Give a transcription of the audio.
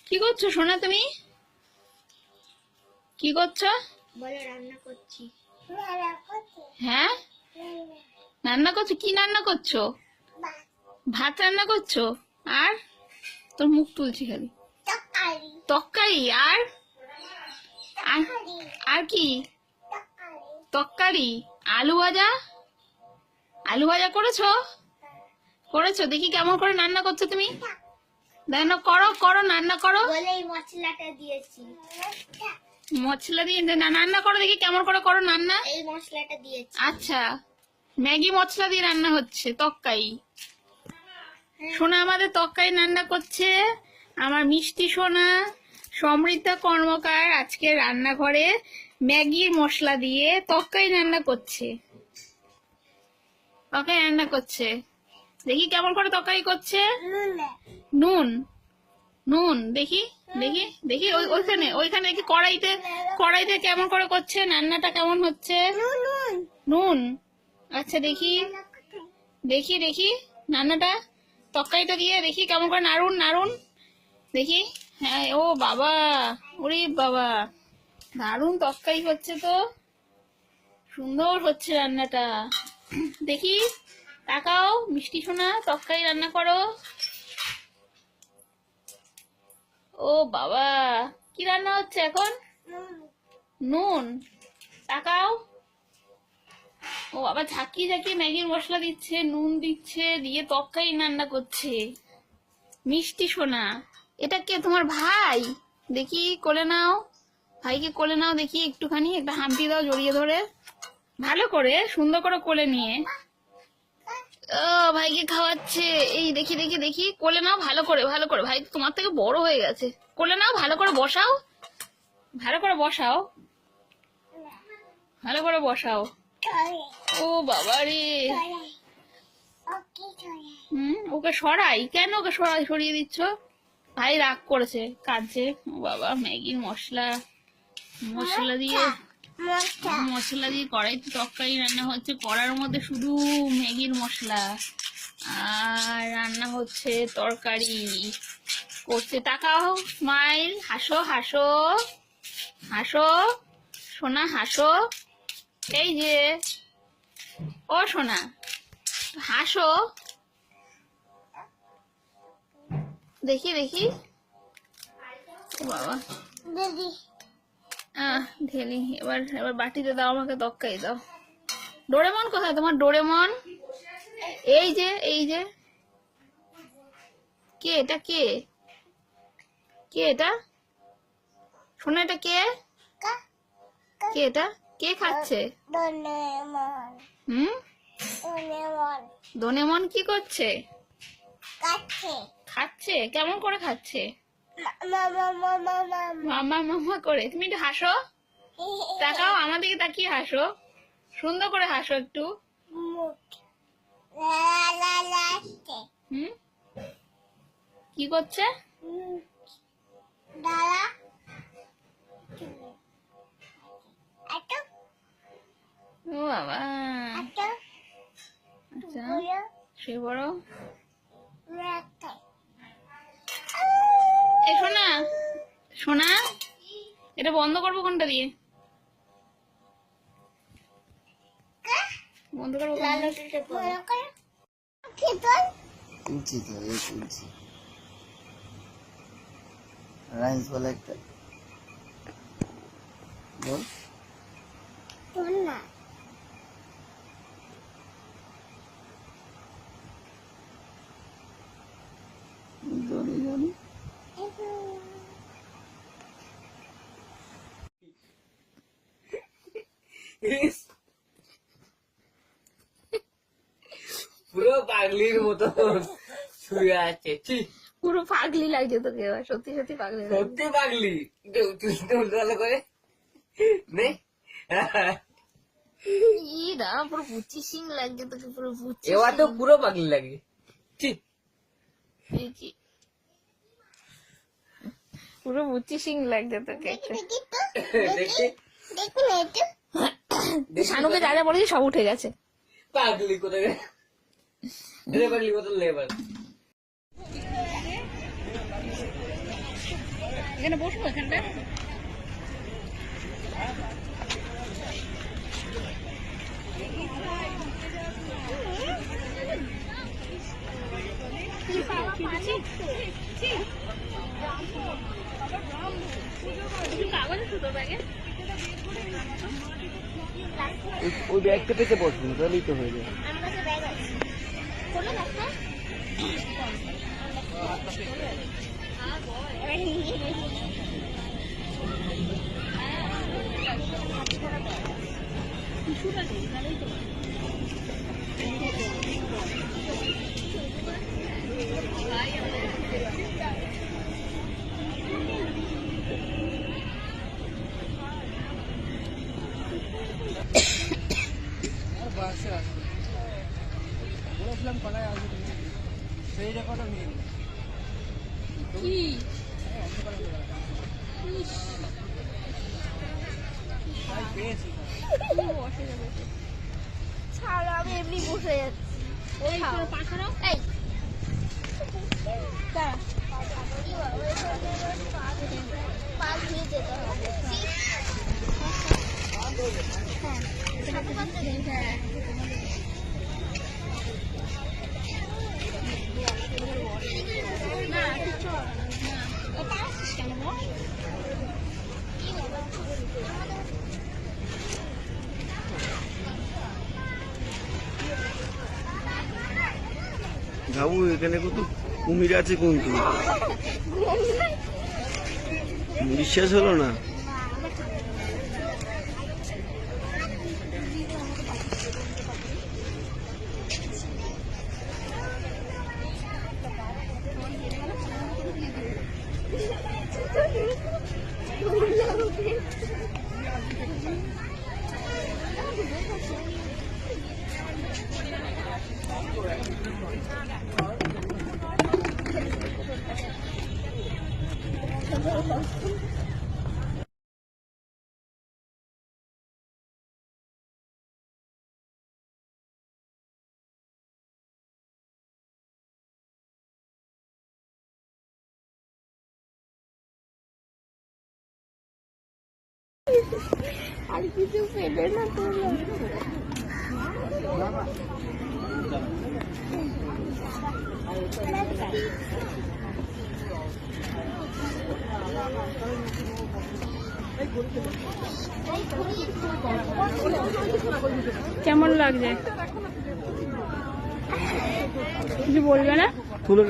কি করছো সোনা তুমি? কি করছো? বলো রান্না করছি। হ্যাঁ রান্না করছো? কি রান্না করছো? ভাত রান্না করছো? আর তোর মুখ তুলছি খালি। তরকারি আর আর আর কি? তরকারি আলু ভাজা। আলু ভাজা করেছো? করেছো, দেখি কেমন করে রান্না করছো তুমি। রান্না করো করো রান্না করো। বলেই মশলাটা দিয়েছি। মশলা দিয়ে রান্না করো, দেখি কেমন করে করো রান্না। এই মশলাটা দিয়েছি। আচ্ছা, ম্যাগি মশলা দিয়ে রান্না হচ্ছে তরকারি। সোনা আমাদের তরকারি রান্না করছে। আমার মিষ্টি সোনা সমৃদ্ধা কর্মকার আজকে রান্নাঘরে ম্যাগির মশলা দিয়ে তরকারি রান্না করছে। তরকারি রান্না করছে, দেখি কেমন করে তরকারি করছে। নুন নুন দেখি দেখি দেখি ওইখানে ওইখানে দেখি কড়াইতে কড়াইতে কেমন করে করছে রান্নাটা, কেমন হচ্ছে। নুন আচ্ছা দেখি দেখি দেখি রান্নাটা তরকারিটা দিয়ে দেখি কেমন করে নাড়ুন নাড়ুন দেখি। হ্যাঁ ও বাবা, ওরে বাবা, দারুণ তরকারি হচ্ছে তো, সুন্দর হচ্ছে রান্নাটা। দেখি তাকাও মিষ্টি সোনা, তরকারি রান্না করো। ও বাবা, কি রান্না হচ্ছে এখন? নুন। তাকাও। ও বাবা, ঝাঁকিয়ে ঝাঁকিয়ে ম্যাগির মশলা দিচ্ছে, নুন দিচ্ছে, দিয়ে তরকারি রান্না করছে। মিষ্টি সোনা, এটা কে, তোমার ভাই? দেখি কোলে নাও, ভাইকে কোলে নাও দেখি, একটুখানি একটা হাম্পি দাও জড়িয়ে ধরে, ভালো করে সুন্দর করে কোলে নিয়ে। ও ভাইকে খাওয়াচ্ছে, এই দেখি দেখি দেখি, কোলে নাও ভালো করে ভালো করে, ভাই তোমার থেকে বড় হয়ে গেছে, কোলে নাও ভালো করে বসাও, ভালো করে বসাও, ভালো করে বসাও। ও বাবা রে, ওকে সরাই কেন? ওকে সরিয়ে দিচ্ছ? ভাই রাগ করেছে, কাঁদছে। ও বাবা, ম্যাগির মশলা মশলা দিয়ে কড়াইতে তরকারি রান্না হচ্ছে, কড়ার মধ্যে শুধু ম্যাগির মশলা আর রান্না হচ্ছে তরকারি করছে। তাকাও, স্মাইল, হাসো হাসো হাসো সোনা হাসো। এই যে ও সোনা হাসো, দেখি দেখি। ও বাবা ঢেলি, এবার এবার বাটিতে দাও, আমাকে তরকারি দাও। ডোরেমন কোথায় তোমার? ডোরেমন এই যে এই যে। কে এটা? কে কে এটা সোনা? এটা কে? কে এটা? কে খাচ্ছে? ডোরেমন কি করছে? খাচ্ছে। কেমন করে খাচ্ছে? মামা মামা করে। তুমি একটু হাসো, তাকাও আমার দিকে, তাকিয়ে হাসো, সুন্দর করে হাসো একটু। কি করছে? ও বাবা, আচ্ছা সে বড়। এ সোনা সোনা, এটা বন্ধ করবো কোনটা দিয়ে? বন্ধ করবো রাইস বলে একটা বল। জনি জনি পুরো পাগলির মতো শুয়ে আছে। পুরো পাগলি লাগছে তোকে, সত্যি সত্যি পাগলি, সত্যি পাগলি। উল্টো করে নে, পুরো বুচি সিং লাগছে তোকে, পুরো বুচি। এবার তো পুরো পাগলি লাগে। পুরো বুচি সিং লাগছে তোকে। শানুকে যা যা বলেছি সব উঠে গেছে। পাগলি কোথায়? পাগলি কোথায়? লেবার এখানে বসবো এখানটা। কাগজ আছে তোর ব্যাগে? ওই ব্যাগটা পেতে বসবো তাহলেই তো হয়ে যাবে। আমার কাছে ব্যাগ আছে। খোলো ব্যাগটা। এবার নিয়ে বসি। টিস্যুটা নেই, তাহলেই তো। বলেছিলাম কলায় আসবে তুমি, সেই রেকর্ডও নিয়ে নিই। কি? পেয়েছি ছাড়ো, আমি এমনি বসে যাচ্ছি। এই তোর পা সরাও। এই দাঁড়া। পা ধুয়ে যেতে হবে। হ্যাঁ। না, কিছু হবে না। ও পা আসছিস কেন বল? বাবু এখানে কত কুমির আছে কিন্তু বিশ্বাস হলো না। আর কিছু পেলে না তোমরা। কেমন লাগছে? কিছু বলবে না? তুলে